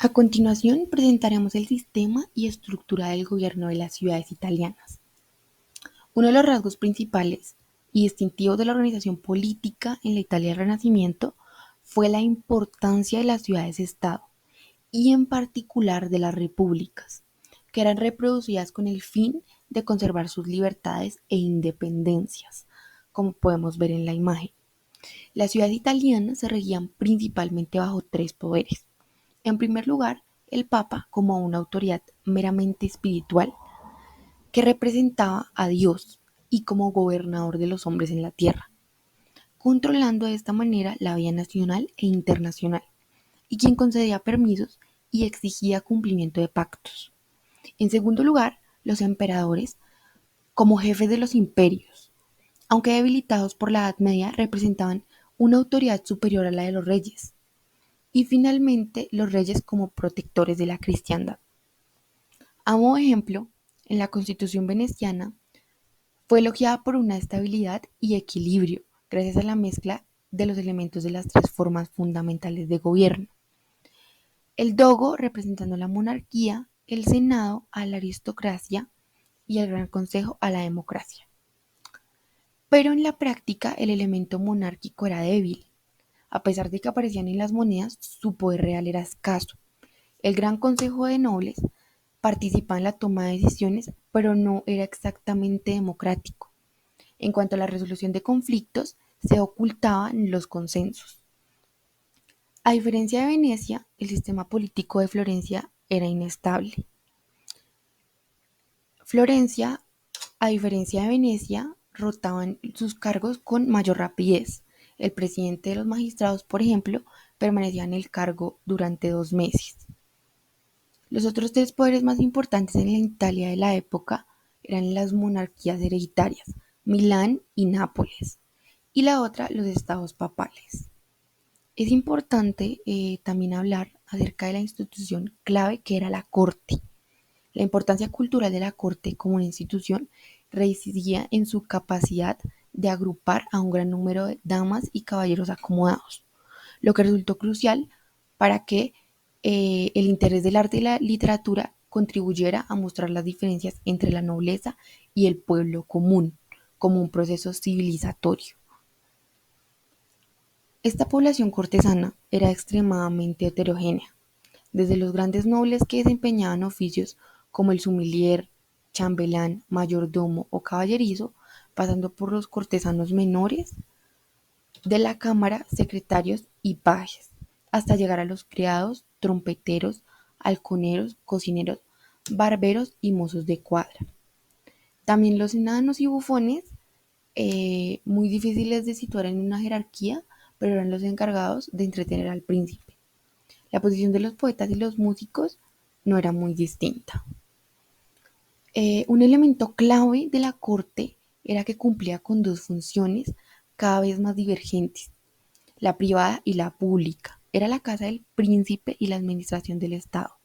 A continuación presentaremos el sistema y estructura del gobierno de las ciudades italianas. Uno de los rasgos principales y distintivos de la organización política en la Italia del Renacimiento fue la importancia de las ciudades-estado y en particular de las repúblicas, que eran reproducidas con el fin de conservar sus libertades e independencias, como podemos ver en la imagen. Las ciudades italianas se regían principalmente bajo tres poderes. En primer lugar, el Papa como una autoridad meramente espiritual que representaba a Dios y como gobernador de los hombres en la tierra, controlando de esta manera la vida nacional e internacional, y quien concedía permisos y exigía cumplimiento de pactos. En segundo lugar, los emperadores como jefes de los imperios, aunque debilitados por la Edad Media, representaban una autoridad superior a la de los reyes. Y finalmente, los reyes como protectores de la cristiandad. A modo de ejemplo, en la Constitución veneciana fue elogiada por una estabilidad y equilibrio gracias a la mezcla de los elementos de las tres formas fundamentales de gobierno. El dogo representando la monarquía, el senado a la aristocracia y el gran consejo a la democracia. Pero en la práctica el elemento monárquico era débil. A pesar de que aparecían en las monedas, su poder real era escaso. El Gran Consejo de Nobles participaba en la toma de decisiones, pero no era exactamente democrático. En cuanto a la resolución de conflictos, se ocultaban los consensos. A diferencia de Venecia, el sistema político de Florencia era inestable. Florencia, a diferencia de Venecia, rotaban sus cargos con mayor rapidez. El presidente de los magistrados, por ejemplo, permanecía en el cargo durante 2 meses. Los otros tres poderes más importantes en la Italia de la época eran las monarquías hereditarias, Milán y Nápoles, y la otra los estados papales. Es importante también hablar acerca de la institución clave que era la corte. La importancia cultural de la corte como una institución residía en su capacidad de agrupar a un gran número de damas y caballeros acomodados, lo que resultó crucial para que el interés del arte y la literatura contribuyera a mostrar las diferencias entre la nobleza y el pueblo común, como un proceso civilizatorio. Esta población cortesana era extremadamente heterogénea, desde los grandes nobles que desempeñaban oficios como el sumiller, chambelán, mayordomo o caballerizo, pasando por los cortesanos menores de la cámara, secretarios y pajes, hasta llegar a los criados, trompeteros, halconeros, cocineros, barberos y mozos de cuadra. También los enanos y bufones, muy difíciles de situar en una jerarquía, pero eran los encargados de entretener al príncipe. La posición de los poetas y los músicos no era muy distinta. Un elemento clave de la corte era que cumplía con dos funciones cada vez más divergentes, la privada y la pública. Era la casa del príncipe y la administración del Estado.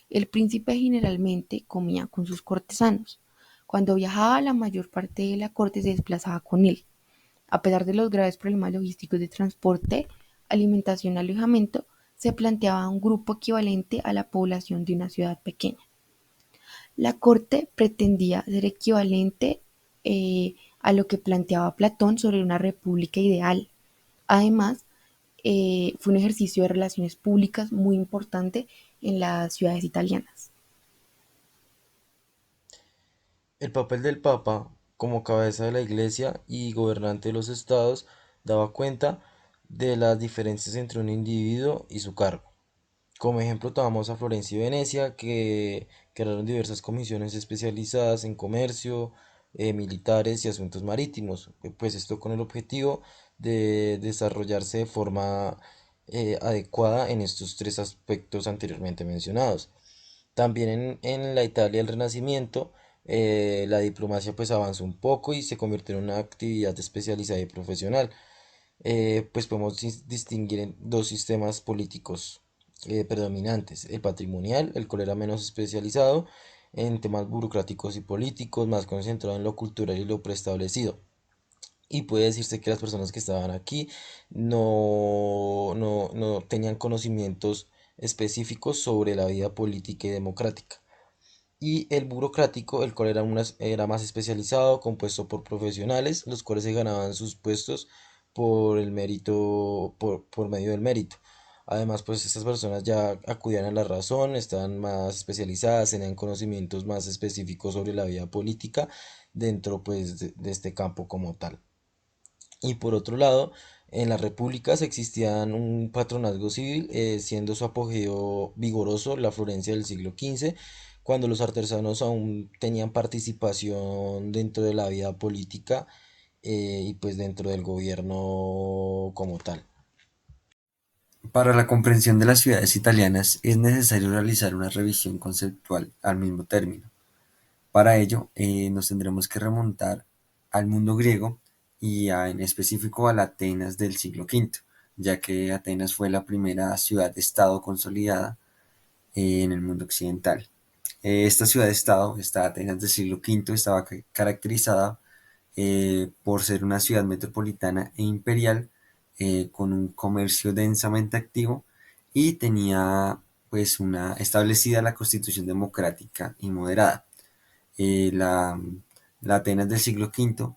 El príncipe generalmente comía con sus cortesanos. Cuando viajaba, la mayor parte de la corte se desplazaba con él. A pesar de los graves problemas logísticos de transporte, alimentación y alojamiento, se planteaba un grupo equivalente a la población de una ciudad pequeña. La corte pretendía ser equivalente a lo que planteaba Platón sobre una república ideal. Además, fue un ejercicio de relaciones públicas muy importante en las ciudades italianas. El papel del Papa, como cabeza de la Iglesia y gobernante de los estados, daba cuenta de las diferencias entre un individuo y su cargo. Como ejemplo tomamos a Florencia y Venecia, que crearon diversas comisiones especializadas en comercio, militares y asuntos marítimos, pues esto con el objetivo de desarrollarse de forma adecuada en estos tres aspectos anteriormente mencionados. También en la Italia del Renacimiento, la diplomacia pues avanzó un poco y se convirtió en una actividad especializada y profesional. Pues podemos distinguir en dos sistemas políticos predominantes, el patrimonial, el cual era menos especializado en temas burocráticos y políticos, más concentrado en lo cultural y lo preestablecido. Y puede decirse que las personas que estaban aquí no tenían conocimientos específicos sobre la vida política y democrática. Y el burocrático, el cual era más especializado, compuesto por profesionales, los cuales se ganaban sus puestos por el mérito, por medio del mérito. Además, pues estas personas ya acudían a la razón, estaban más especializadas, tenían conocimientos más específicos sobre la vida política dentro pues de este campo como tal. Y por otro lado, en las repúblicas existían un patronazgo civil, siendo su apogeo vigoroso la Florencia del siglo XV, cuando los artesanos aún tenían participación dentro de la vida política y pues dentro del gobierno como tal. Para la comprensión de las ciudades italianas es necesario realizar una revisión conceptual al mismo término. Para ello, nos tendremos que remontar al mundo griego y en específico a la Atenas del siglo V, ya que Atenas fue la primera ciudad-estado consolidada en el mundo occidental. Esta ciudad-estado, esta Atenas del siglo V, estaba caracterizada por ser una ciudad metropolitana e imperial con un comercio densamente activo y tenía pues una establecida la constitución democrática y moderada. Eh, la, la Atenas del siglo V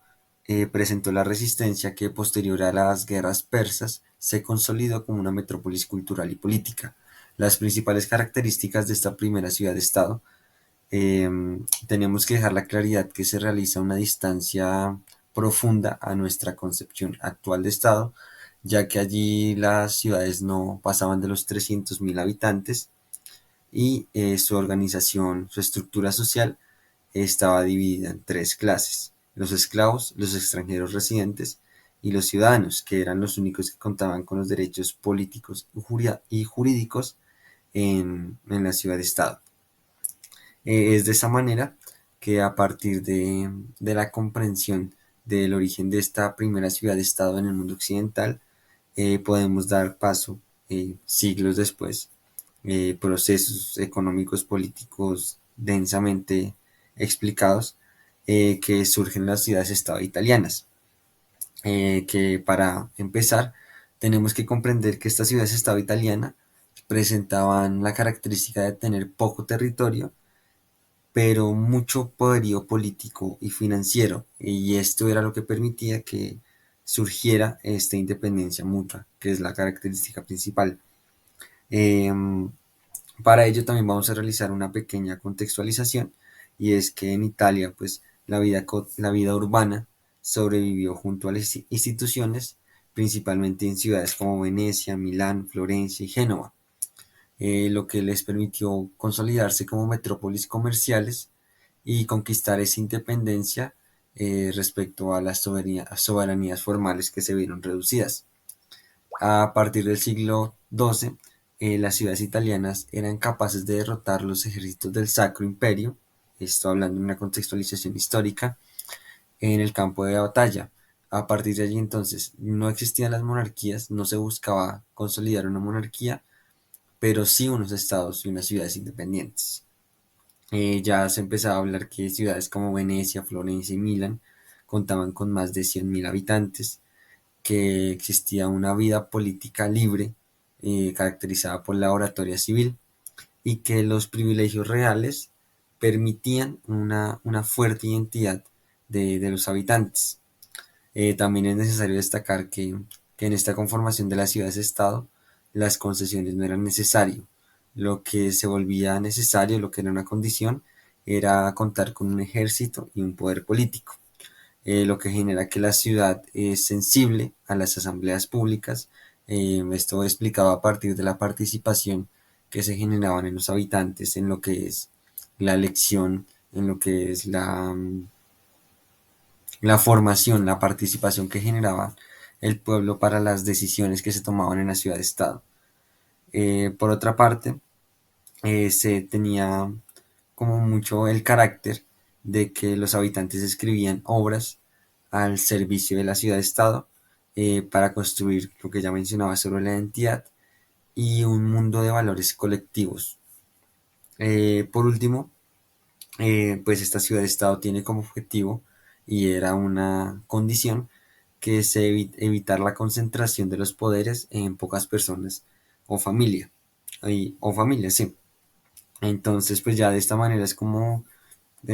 presentó la resistencia que posterior a las guerras persas se consolidó como una metrópolis cultural y política. Las principales características de esta primera ciudad-estado eh, tenemos que dejar la claridad que se realiza una distancia profunda a nuestra concepción actual de Estado, ya que allí las ciudades no pasaban de los 300.000 habitantes y su organización, su estructura social estaba dividida en tres clases: los esclavos, los extranjeros residentes y los ciudadanos, que eran los únicos que contaban con los derechos políticos y jurídicos en la ciudad-estado. Es de esa manera que a partir de la comprensión del origen de esta primera ciudad-estado en el mundo occidental, podemos dar paso siglos después, procesos económicos políticos densamente explicados que surgen en las ciudades-estado italianas. Que para empezar tenemos que comprender que estas ciudades-estado italianas presentaban la característica de tener poco territorio pero mucho poderío político y financiero, y esto era lo que permitía que surgiera esta independencia mutua, que es la característica principal. Em, para ello también vamos a realizar una pequeña contextualización, y es que en Italia, pues la vida urbana sobrevivió junto a las instituciones, principalmente en ciudades como Venecia, Milán, Florencia y Génova, lo que les permitió consolidarse como metrópolis comerciales y conquistar esa independencia respecto a las soberanías formales que se vieron reducidas. A partir del siglo XII, las ciudades italianas eran capaces de derrotar los ejércitos del Sacro Imperio, esto hablando de una contextualización histórica, en el campo de batalla. A partir de allí entonces no existían las monarquías, no se buscaba consolidar una monarquía, pero sí unos estados y unas ciudades independientes. Ya se empezaba a hablar que ciudades como Venecia, Florencia y Milán contaban con más de 100.000 habitantes, que existía una vida política libre, caracterizada por la oratoria civil, y que los privilegios reales permitían una fuerte identidad de los habitantes. También es necesario destacar que en esta conformación de las ciudades-estado, las concesiones no eran necesarias. Lo que se volvía necesario, lo que era una condición, era contar con un ejército y un poder político, lo que genera que la ciudad es sensible a las asambleas públicas. Esto explicado a partir de la participación que se generaban en los habitantes en lo que es la elección, en lo que es la formación, la participación que generaba el pueblo para las decisiones que se tomaban en la ciudad-estado. Por otra parte, se tenía como mucho el carácter de que los habitantes escribían obras al servicio de la ciudad-estado para construir lo que ya mencionaba sobre la identidad y un mundo de valores colectivos. Por último, pues esta ciudad-estado tiene como objetivo, y era una condición, que es evitar la concentración de los poderes en pocas personas o familia. o familias, sí. Entonces, pues ya de esta manera es como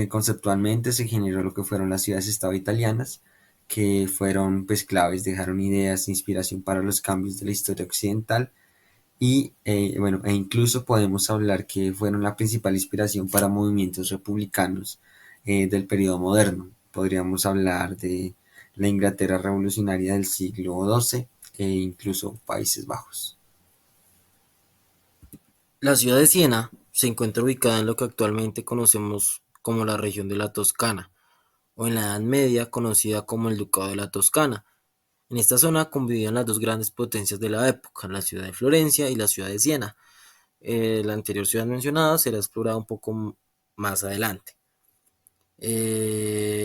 conceptualmente se generó lo que fueron las ciudades-estado italianas, que fueron pues claves, dejaron ideas de inspiración para los cambios de la historia occidental y bueno, e incluso podemos hablar que fueron la principal inspiración para movimientos republicanos del periodo moderno. Podríamos hablar de la Inglaterra revolucionaria del siglo XII e incluso Países Bajos. La ciudad de Siena se encuentra ubicada en lo que actualmente conocemos como la región de la Toscana, o en la Edad Media conocida como el Ducado de la Toscana. En esta zona convivían las dos grandes potencias de la época, la ciudad de Florencia y la ciudad de Siena. La anterior ciudad mencionada será explorada un poco más adelante.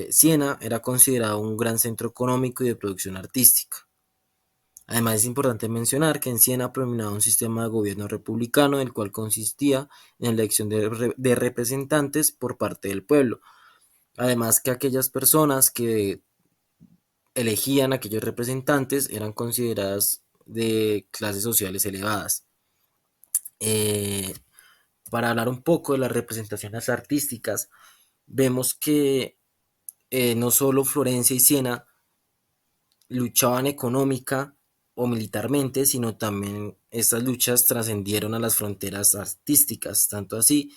Siena era considerado un gran centro económico y de producción artística. Además, es importante mencionar que en Siena predominaba un sistema de gobierno republicano, el cual consistía en la elección de representantes por parte del pueblo. Además, que aquellas personas que elegían a aquellos representantes eran consideradas de clases sociales elevadas. Eh, para hablar un poco de las representaciones artísticas, vemos que no solo Florencia y Siena luchaban económica o militarmente, sino también estas luchas trascendieron a las fronteras artísticas, tanto así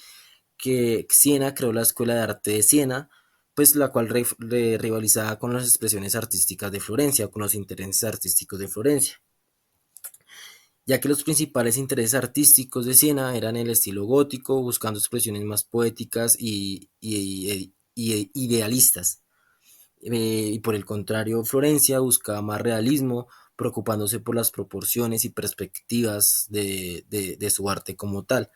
que Siena creó la Escuela de Arte de Siena, pues la cual rivalizaba con las expresiones artísticas de Florencia, con los intereses artísticos de Florencia, ya que los principales intereses artísticos de Siena eran el estilo gótico, buscando expresiones más poéticas y idealistas. Y por el contrario, Florencia buscaba más realismo, preocupándose por las proporciones y perspectivas de su arte como tal.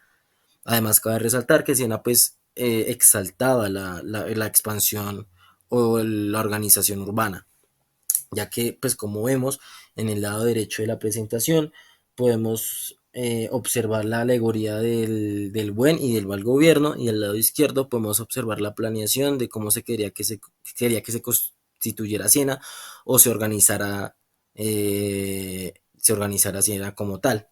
Además, cabe resaltar que Siena pues exaltaba la expansión o la organización urbana, ya que pues como vemos en el lado derecho de la presentación podemos observar la alegoría del buen y del mal gobierno, y al lado izquierdo podemos observar la planeación de cómo quería que se constituyera Siena o se organizara Siena como tal.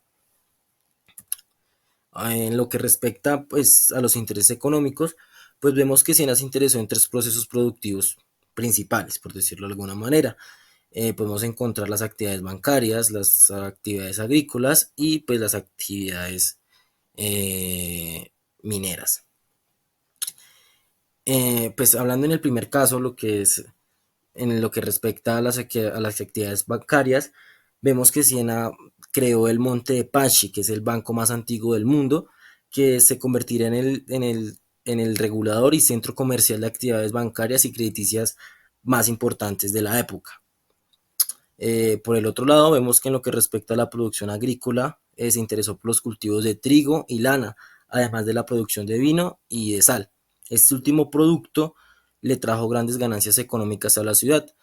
En lo que respecta pues a los intereses económicos, pues vemos que Siena se interesó en tres procesos productivos principales, por decirlo de alguna manera. Podemos encontrar las actividades bancarias, las actividades agrícolas y pues las actividades mineras. Pues hablando en el primer caso, lo que es en lo que respecta a las actividades bancarias, vemos que Siena creó el Monte de Paschi, que es el banco más antiguo del mundo, que se convertirá en el regulador y centro comercial de actividades bancarias y crediticias más importantes de la época. Por el otro lado, vemos que en lo que respecta a la producción agrícola, se interesó por los cultivos de trigo y lana, además de la producción de vino y de sal. Este último producto le trajo grandes ganancias económicas a la ciudad,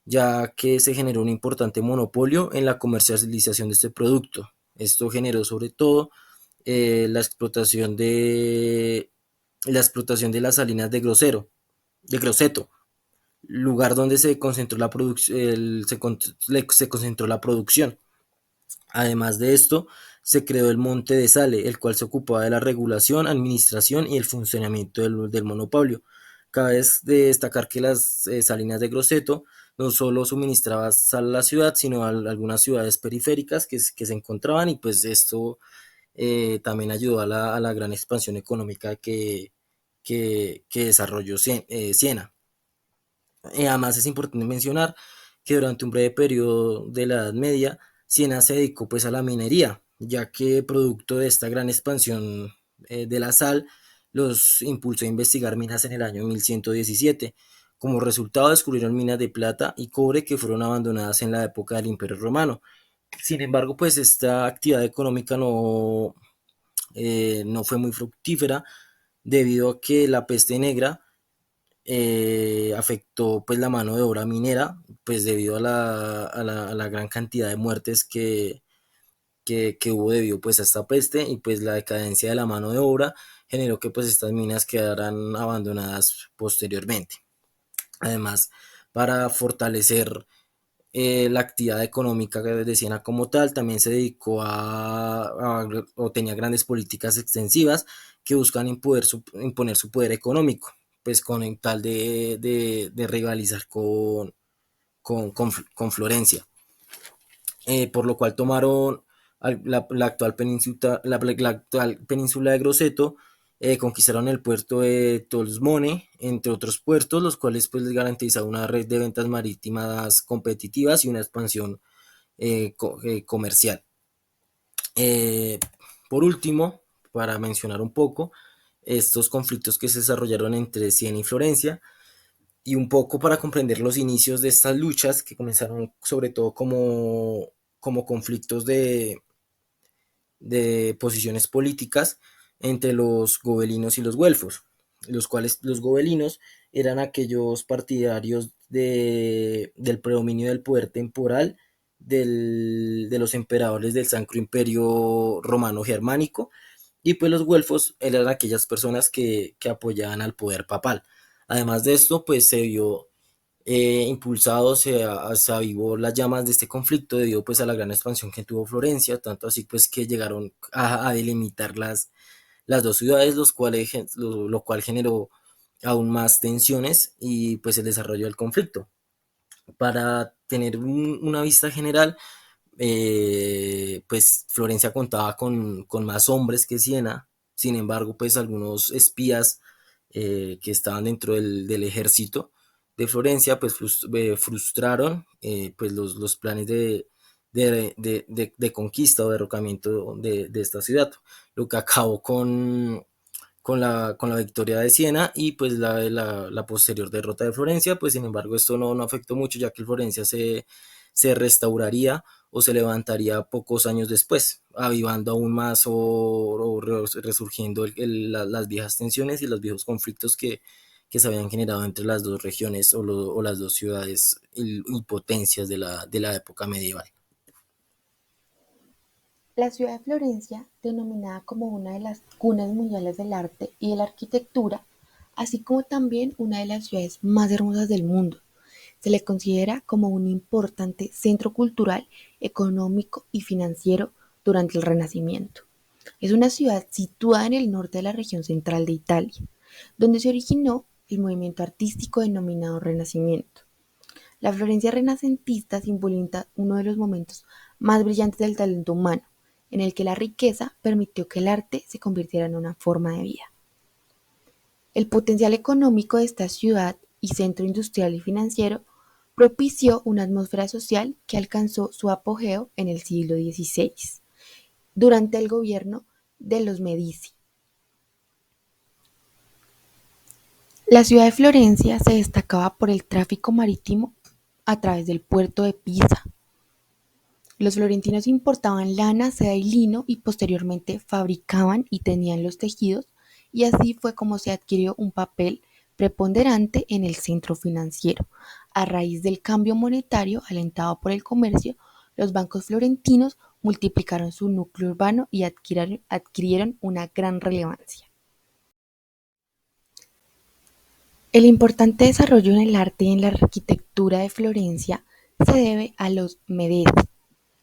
ya que se generó un importante monopolio en la comercialización de este producto. Esto generó sobre todo la explotación de las salinas de Groseto, lugar donde se concentró se concentró la producción. Además de esto, se creó el Monte de Sale, el cual se ocupaba de la regulación, administración y el funcionamiento del monopolio. Cabe destacar que las salinas de Grosseto no solo suministraba sal a la ciudad, sino a algunas ciudades periféricas que se encontraban, y pues esto también ayudó a la gran expansión económica que desarrolló Siena. Además, es importante mencionar que durante un breve periodo de la Edad Media, Siena se dedicó pues a la minería, ya que producto de esta gran expansión de la sal, los impulsó a investigar minas en el año 1117. Como resultado, descubrieron minas de plata y cobre que fueron abandonadas en la época del Imperio Romano. Sin embargo, pues esta actividad económica no fue muy fructífera, debido a que la peste negra afectó pues la mano de obra minera, pues debido a la gran cantidad de muertes que hubo debido pues a esta peste, y pues la decadencia de la mano de obra generó que pues estas minas quedaran abandonadas posteriormente. Además, para fortalecer la actividad económica de Siena como tal. También se dedicó o tenía grandes políticas extensivas que buscan imponer su poder económico, pues con el tal de rivalizar con Florencia. Por lo cual tomaron la actual península de Grosseto, conquistaron el puerto de Tolsmone, entre otros puertos, los cuales pues les garantizaban una red de ventas marítimas competitivas y una expansión comercial. Eh, por último, para mencionar un poco, estos conflictos que se desarrollaron entre Siena y Florencia, y un poco para comprender los inicios de estas luchas que comenzaron sobre todo como conflictos de posiciones políticas entre los gobelinos y los güelfos, los cuales los gobelinos eran aquellos partidarios del predominio del poder temporal de los emperadores del Sacro Imperio Romano Germánico, y pues los güelfos eran aquellas personas que apoyaban al poder papal. Además de esto, pues se vio impulsado, se avivó las llamas de este conflicto debido pues a la gran expansión que tuvo Florencia, tanto así pues que llegaron a delimitar las dos ciudades, lo cual generó aún más tensiones y pues el desarrollo del conflicto. Para tener una vista general, pues Florencia contaba con más hombres que Siena. Sin embargo, pues algunos espías que estaban dentro del ejército de Florencia, pues frustraron pues los planes de conquista o derrocamiento de esta ciudad, lo que acabó con la victoria de Siena y pues la posterior derrota de Florencia. Pues sin embargo esto no afectó mucho, ya que Florencia se restauraría o se levantaría pocos años después, avivando aún más o resurgiendo las viejas tensiones y los viejos conflictos que se habían generado entre las dos regiones o las dos ciudades y potencias de la época medieval. La ciudad de Florencia, denominada como una de las cunas mundiales del arte y de la arquitectura, así como también una de las ciudades más hermosas del mundo, se le considera como un importante centro cultural, económico y financiero durante el Renacimiento. Es una ciudad situada en el norte de la región central de Italia, donde se originó el movimiento artístico denominado Renacimiento. La Florencia renacentista simboliza uno de los momentos más brillantes del talento humano, en el que la riqueza permitió que el arte se convirtiera en una forma de vida. El potencial económico de esta ciudad y centro industrial y financiero propició una atmósfera social que alcanzó su apogeo en el siglo XVI, durante el gobierno de los Medici. La ciudad de Florencia se destacaba por el tráfico marítimo a través del puerto de Pisa. Los florentinos importaban lana, seda y lino y posteriormente fabricaban y tenían los tejidos, y así fue como se adquirió un papel preponderante en el centro financiero. A raíz del cambio monetario alentado por el comercio, los bancos florentinos multiplicaron su núcleo urbano y adquirieron una gran relevancia. El importante desarrollo en el arte y en la arquitectura de Florencia se debe a los Medici.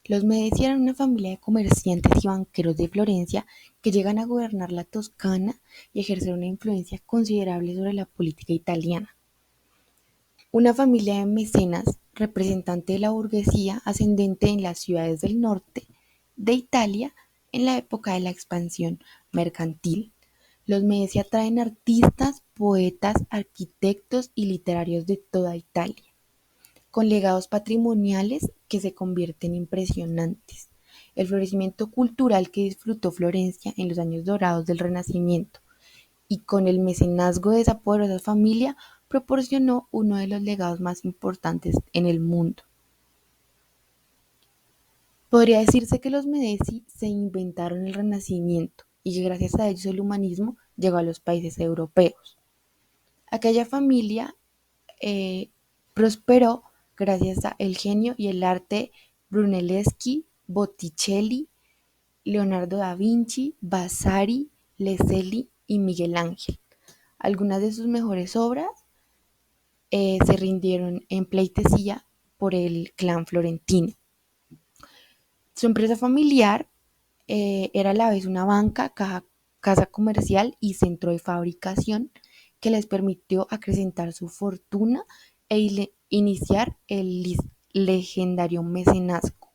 Los Medici eran una familia de comerciantes y banqueros de Florencia que llegan a gobernar la Toscana y ejercer una influencia considerable sobre la política italiana. Una familia de mecenas, representante de la burguesía ascendente en las ciudades del norte de Italia en la época de la expansión mercantil. Los Medici atraen artistas, poetas, arquitectos y literarios de toda Italia, con legados patrimoniales que se convierten impresionantes. El florecimiento cultural que disfrutó Florencia en los años dorados del Renacimiento y con el mecenazgo de esa poderosa familia proporcionó uno de los legados más importantes en el mundo. Podría decirse que los Medici se inventaron el Renacimiento y que gracias a ellos el humanismo llegó a los países europeos. Aquella familia eh, prosperó gracias al genio y el arte Brunelleschi, Botticelli, Leonardo da Vinci, Vasari, Leslie y Miguel Ángel. Algunas de sus mejores obras se rindieron en pleitesía por el clan florentino. Su empresa familiar era a la vez una banca, casa comercial y centro de fabricación que les permitió acrecentar su fortuna e iniciar el legendario mecenazgo.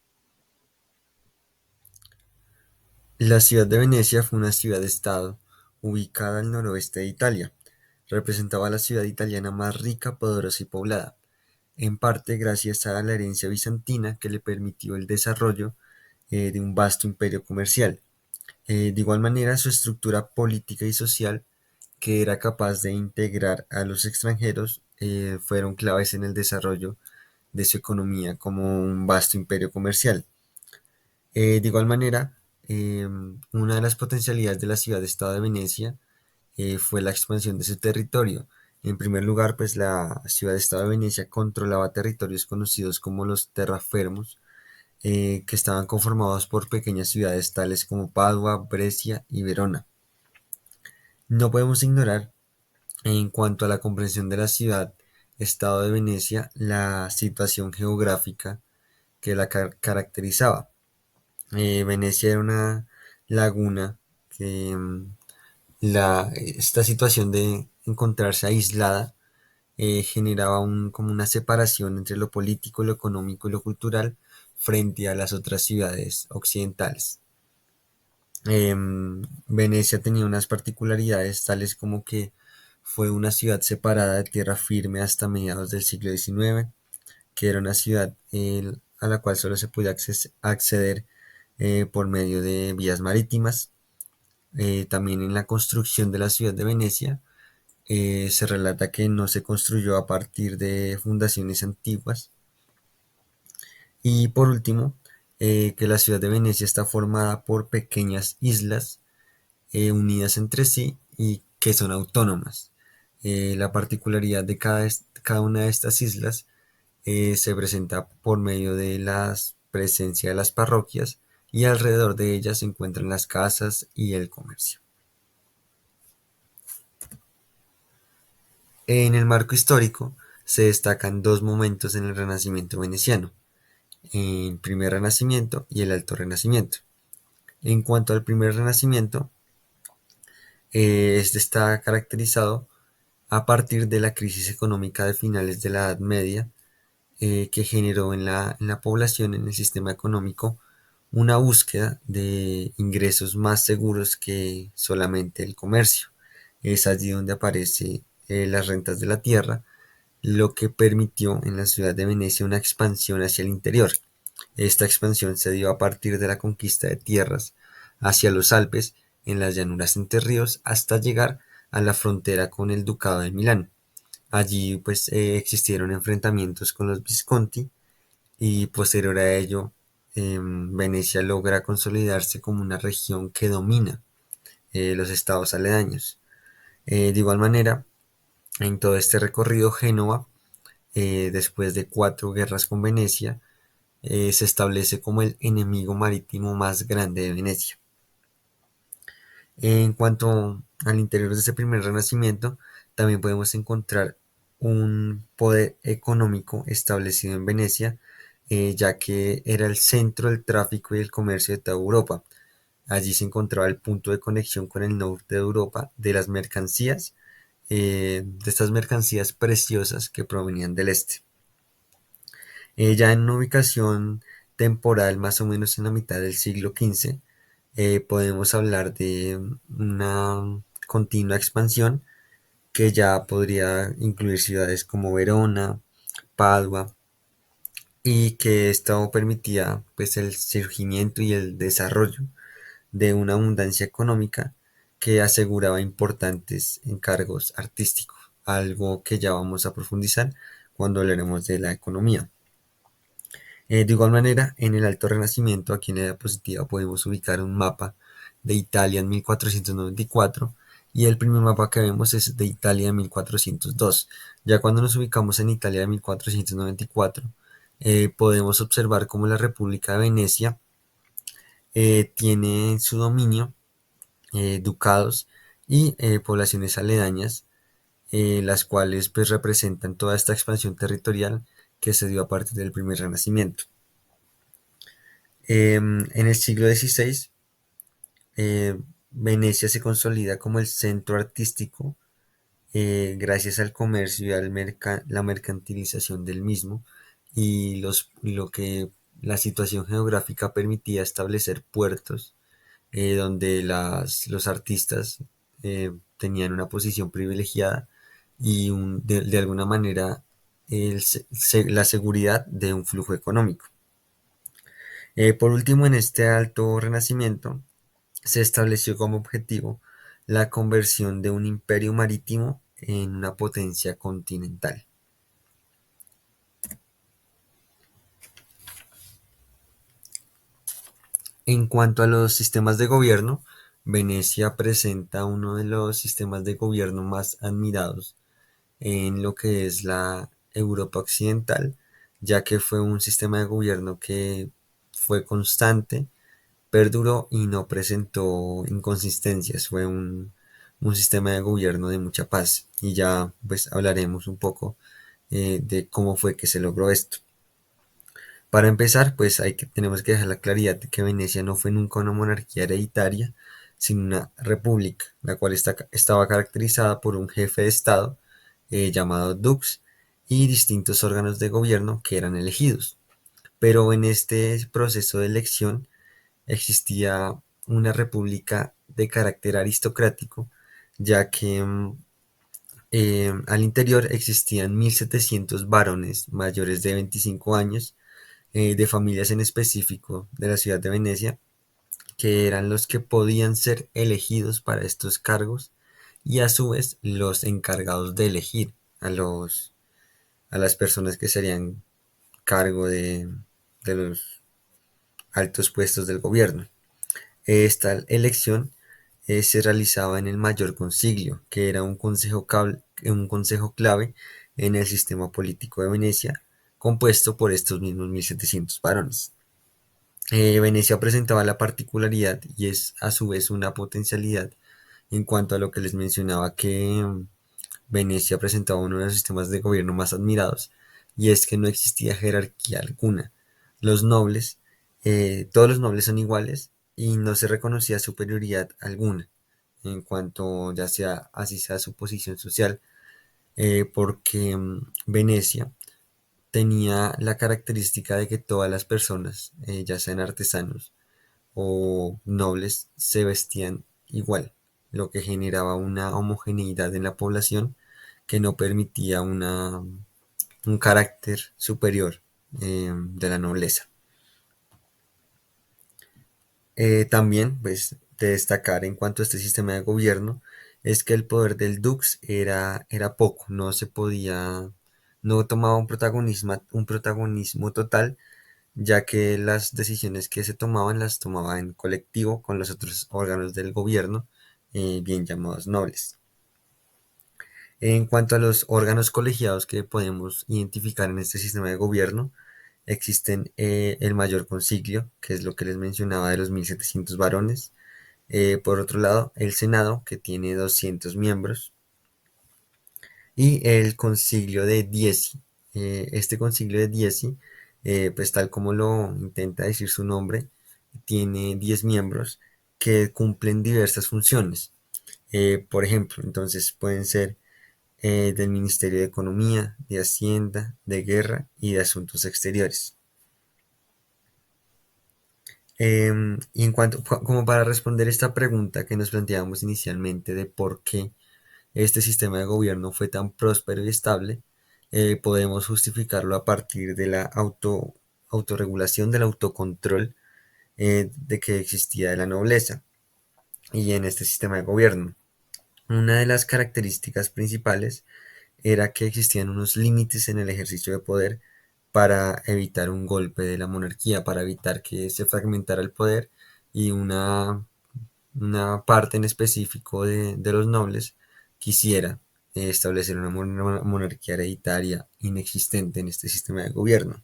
La ciudad de Venecia fue una ciudad-estado ubicada al noroeste de Italia. Representaba la ciudad italiana más rica, poderosa y poblada, en parte gracias a la herencia bizantina que le permitió el desarrollo de un vasto imperio comercial. De igual manera, su estructura política y social, que era capaz de integrar a los extranjeros, fueron claves en el desarrollo de su economía como un vasto imperio comercial. De igual manera, una de las potencialidades de la ciudad-estado de Venecia fue la expansión de su territorio. En primer lugar, pues la ciudad-estado de Venecia controlaba territorios conocidos como los terrafermos, que estaban conformados por pequeñas ciudades tales como Padua, Brescia y Verona. No podemos ignorar, en cuanto a la comprensión de la ciudad-estado de Venecia, la situación geográfica que la caracterizaba. Venecia era una laguna que esta situación de encontrarse aislada generaba como una separación entre lo político, lo económico y lo cultural frente a las otras ciudades occidentales. Venecia tenía unas particularidades tales como que fue una ciudad separada de tierra firme hasta mediados del siglo XIX, que era una ciudad a la cual solo se podía acceder por medio de vías marítimas. También en la construcción de la ciudad de Venecia se relata que no se construyó a partir de fundaciones antiguas. Y por último, que la ciudad de Venecia está formada por pequeñas islas unidas entre sí y que son autónomas. La particularidad de cada una de estas islas se presenta por medio de la presencia de las parroquias y alrededor de ellas se encuentran las casas y el comercio. En el marco histórico se destacan dos momentos en el Renacimiento veneciano: el primer Renacimiento y el Alto Renacimiento. En cuanto al primer Renacimiento, este está caracterizado a partir de la crisis económica de finales de la Edad Media, que generó en la población, en el sistema económico, una búsqueda de ingresos más seguros que solamente el comercio. Es allí donde aparecen las rentas de la tierra, lo que permitió en la ciudad de Venecia una expansión hacia el interior. Esta expansión se dio a partir de la conquista de tierras hacia los Alpes, en las llanuras entre ríos, hasta llegar a la frontera con el Ducado de Milán. Allí pues existieron enfrentamientos con los Visconti y posterior a ello Venecia logra consolidarse como una región que domina los estados aledaños. De igual manera, en todo este recorrido Génova, después de 4 guerras con Venecia, se establece como el enemigo marítimo más grande de Venecia. En cuanto al interior de este primer renacimiento, también podemos encontrar un poder económico establecido en Venecia, ya que era el centro del tráfico y el comercio de toda Europa. Allí se encontraba el punto de conexión con el norte de Europa de las mercancías, de estas mercancías preciosas que provenían del este. Ya en una ubicación temporal más o menos en la mitad del siglo XV, podemos hablar de una continua expansión que ya podría incluir ciudades como Verona, Padua, y que esto permitía pues el surgimiento y el desarrollo de una abundancia económica que aseguraba importantes encargos artísticos, algo que ya vamos a profundizar cuando hablaremos de la economía. De igual manera, en el Alto Renacimiento, aquí en la diapositiva podemos ubicar un mapa de Italia en 1494 y el primer mapa que vemos es de Italia en 1402. Ya cuando nos ubicamos en Italia de 1494, podemos observar cómo la República de Venecia tiene en su dominio ducados y poblaciones aledañas, las cuales pues representan toda esta expansión territorial que se dio a partir del primer Renacimiento. En el siglo XVI, Venecia se consolida como el centro artístico gracias al comercio y la mercantilización del mismo y lo que la situación geográfica permitía establecer puertos donde los artistas tenían una posición privilegiada y de alguna manera la seguridad de un flujo económico. Por último, en este alto renacimiento se estableció como objetivo la conversión de un imperio marítimo en una potencia continental. En cuanto a los sistemas de gobierno, Venecia presenta uno de los sistemas de gobierno más admirados en lo que es la Europa occidental, ya que fue un sistema de gobierno que fue constante, perduró y no presentó inconsistencias. Fue un sistema de gobierno de mucha paz y ya pues hablaremos un poco de cómo fue que se logró esto. Para empezar, pues tenemos que dejar la claridad de que Venecia no fue nunca una monarquía hereditaria, sino una república, la cual estaba caracterizada por un jefe de Estado llamado Dux y distintos órganos de gobierno que eran elegidos. Pero en este proceso de elección existía una república de carácter aristocrático, ya que al interior existían 1.700 varones mayores de 25 años, de familias en específico de la ciudad de Venecia, que eran los que podían ser elegidos para estos cargos y a su vez los encargados de elegir a las personas que serían cargo de los altos puestos del gobierno. Esta elección se realizaba en el Mayor Concilio, que era un consejo clave en el sistema político de Venecia, compuesto por estos mismos 1.700 varones. Venecia presentaba la particularidad y es a su vez una potencialidad en cuanto a lo que les mencionaba que Venecia presentaba uno de los sistemas de gobierno más admirados y es que no existía jerarquía alguna. Los nobles, todos los nobles son iguales y no se reconocía superioridad alguna en cuanto ya sea así sea su posición social, porque Venecia tenía la característica de que todas las personas, ya sean artesanos o nobles, se vestían igual, lo que generaba una homogeneidad en la población que no permitía un carácter superior de la nobleza. También, pues, de destacar en cuanto a este sistema de gobierno, es que el poder del Dux era poco, no tomaba un protagonismo total, ya que las decisiones que se tomaban las tomaba en colectivo con los otros órganos del gobierno, bien llamados nobles. En cuanto a los órganos colegiados que podemos identificar en este sistema de gobierno, existen el Mayor Concilio, que es lo que les mencionaba de los 1.700 varones. Por otro lado, el Senado, que tiene 200 miembros, y el Concilio de Dieci. Este Concilio de Dieci, pues tal como lo intenta decir su nombre, tiene 10 miembros que cumplen diversas funciones. Por ejemplo, entonces pueden ser del Ministerio de Economía, de Hacienda, de Guerra y de Asuntos Exteriores. Y en cuanto, como para responder esta pregunta que nos planteábamos inicialmente de por qué este sistema de gobierno fue tan próspero y estable, podemos justificarlo a partir de la autorregulación, del autocontrol de que existía de la nobleza y en este sistema de gobierno. Una de las características principales era que existían unos límites en el ejercicio de poder para evitar un golpe de la monarquía, para evitar que se fragmentara el poder y una parte en específico de los nobles quisiera establecer una monarquía hereditaria inexistente en este sistema de gobierno.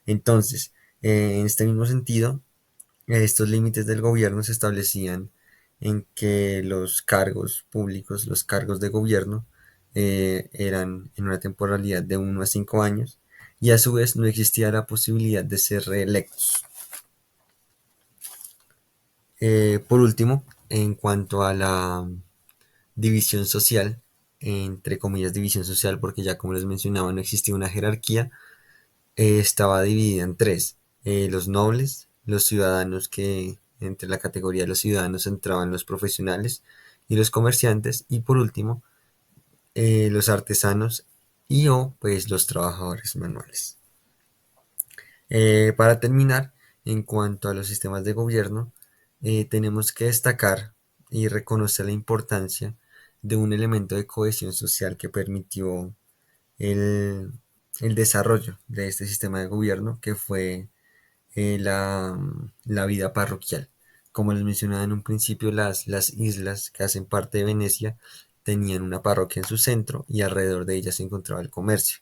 Entonces, en este mismo sentido, estos límites del gobierno se establecían en que los cargos públicos, los cargos de gobierno, eran en una temporalidad de 1 a 5 años y a su vez no existía la posibilidad de ser reelectos. Por último, en cuanto a la división social, entre comillas división social, porque ya como les mencionaba no existía una jerarquía, estaba dividida en tres: los nobles, los ciudadanos, que entre la categoría de los ciudadanos entraban los profesionales y los comerciantes, y por último los artesanos y o pues los trabajadores manuales. Para terminar, en cuanto a los sistemas de gobierno, tenemos que destacar y reconocer la importancia de un elemento de cohesión social que permitió el, el desarrollo de este sistema de gobierno, que fue la vida parroquial. Como les mencionaba en un principio, las islas que hacen parte de Venecia tenían una parroquia en su centro y alrededor de ella se encontraba el comercio.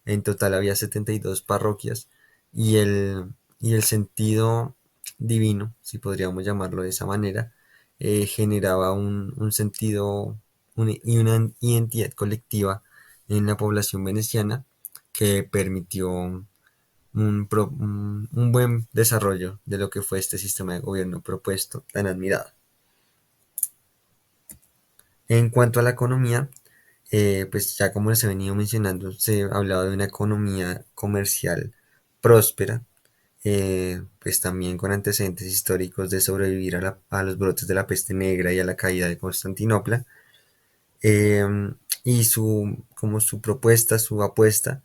En total había 72 parroquias y el sentido divino, si podríamos llamarlo de esa manera, generaba un sentido y una identidad colectiva en la población veneciana que permitió un buen desarrollo de lo que fue este sistema de gobierno propuesto tan admirado. En cuanto a la economía, pues ya como les he venido mencionando, se hablaba de una economía comercial próspera, pues también con antecedentes históricos de sobrevivir a los brotes de la peste negra y a la caída de Constantinopla. Eh, y como su propuesta, su apuesta,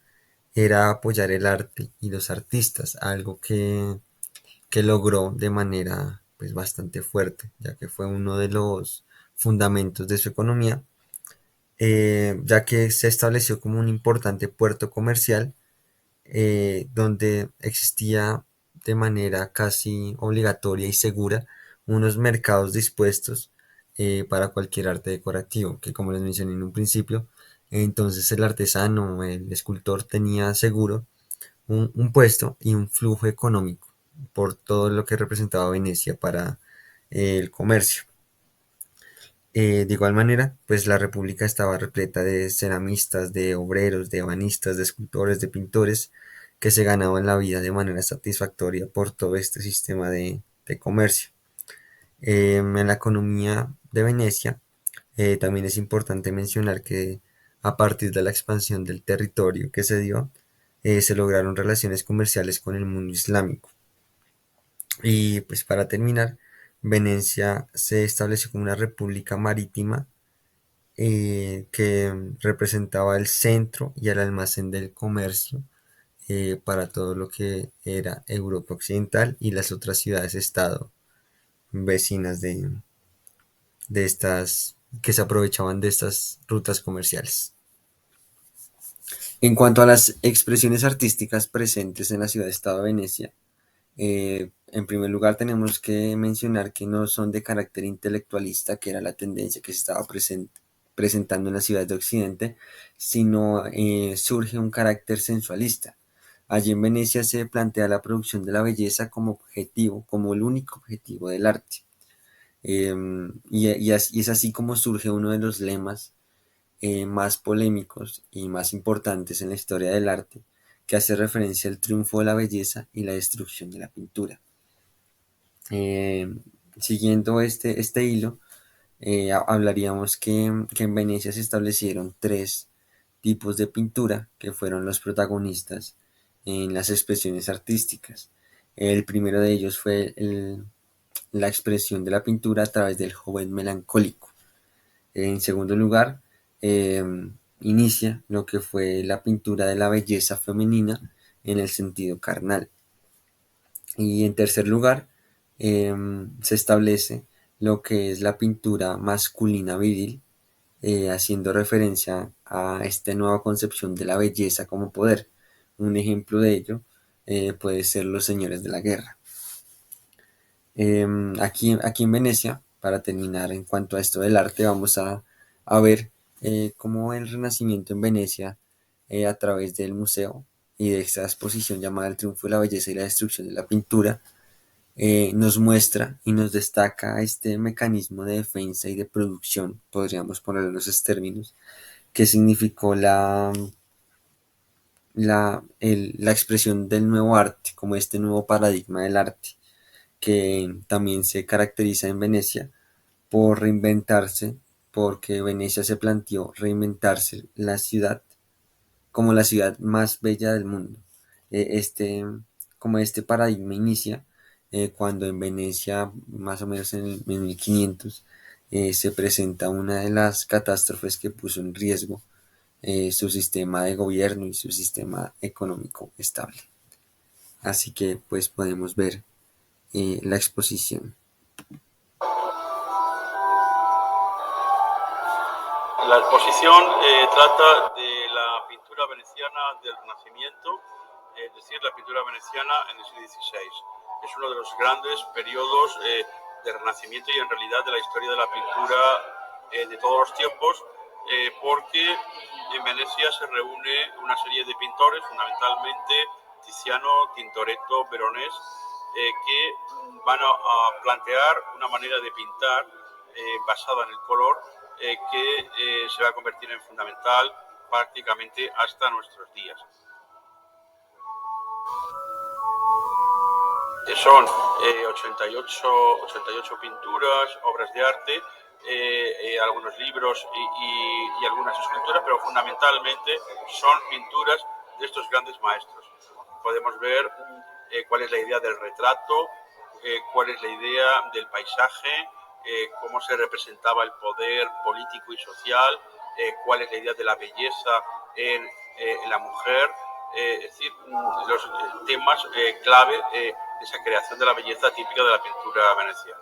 era apoyar el arte y los artistas, algo que logró de manera pues bastante fuerte, ya que fue uno de los fundamentos de su economía, ya que se estableció como un importante puerto comercial, donde existía de manera casi obligatoria y segura unos mercados dispuestos para cualquier arte decorativo, que como les mencioné en un principio, entonces el artesano, el escultor tenía seguro un puesto y un flujo económico por todo lo que representaba Venecia para el comercio. De igual manera, pues la república estaba repleta de ceramistas, de obreros, de ebanistas, de escultores, de pintores, que se ganaban la vida de manera satisfactoria por todo este sistema de comercio. En la economía de Venecia, también es importante mencionar que a partir de la expansión del territorio que se dio, se lograron relaciones comerciales con el mundo islámico. Y pues para terminar, Venecia se estableció como una república marítima, que representaba el centro y el almacén del comercio, para todo lo que era Europa Occidental y las otras ciudades-estado vecinas de estas, que se aprovechaban de estas rutas comerciales. En cuanto a las expresiones artísticas presentes en la ciudad-estado de Venecia, en primer lugar tenemos que mencionar que no son de carácter intelectualista, que era la tendencia que se estaba presentando en las ciudades de Occidente, sino surge un carácter sensualista. Allí en Venecia se plantea la producción de la belleza como objetivo, como el único objetivo del arte. Y es así como surge uno de los lemas más polémicos y más importantes en la historia del arte, que hace referencia al triunfo de la belleza y la destrucción de la pintura. Eh, Siguiendo este hilo, hablaríamos que en Venecia se establecieron tres tipos de pintura que fueron los protagonistas en las expresiones artísticas. El primero de ellos fue la expresión de la pintura a través del joven melancólico. En segundo lugar, eh, inicia lo que fue la pintura de la belleza femenina en el sentido carnal. Y en tercer lugar, se establece lo que es la pintura masculina viril, haciendo referencia a esta nueva concepción de la belleza como poder. Un ejemplo de ello puede ser Los Señores de la Guerra. Aquí en Venecia, para terminar en cuanto a esto del arte, vamos a ver cómo el Renacimiento en Venecia, a través del museo y de esta exposición llamada El triunfo de la belleza y la destrucción de la pintura, nos muestra y nos destaca este mecanismo de defensa y de producción, podríamos ponerlo en esos términos, que significó la expresión del nuevo arte, como este nuevo paradigma del arte, que también se caracteriza en Venecia por reinventarse, porque Venecia se planteó reinventarse la ciudad como la ciudad más bella del mundo. Como este paradigma inicia cuando en Venecia, más o menos en 1500, se presenta una de las catástrofes que puso en riesgo su sistema de gobierno y su sistema económico estable. Así que pues podemos ver la exposición. La exposición trata de la pintura veneciana del Renacimiento, es decir, la pintura veneciana en el siglo XVI. Es uno de los grandes periodos del Renacimiento y en realidad de la historia de la pintura de todos los tiempos, porque en Venecia se reúne una serie de pintores, fundamentalmente Tiziano, Tintoretto, Veronés, que van a plantear una manera de pintar basada en el color que se va a convertir en fundamental prácticamente hasta nuestros días. Son 88 pinturas, obras de arte, algunos libros y algunas esculturas, pero fundamentalmente son pinturas de estos grandes maestros. Podemos ver cuál es la idea del retrato, cuál es la idea del paisaje, cómo se representaba el poder político y social, cuál es la idea de la belleza en la mujer, es decir, los temas clave de esa creación de la belleza típica de la pintura veneciana.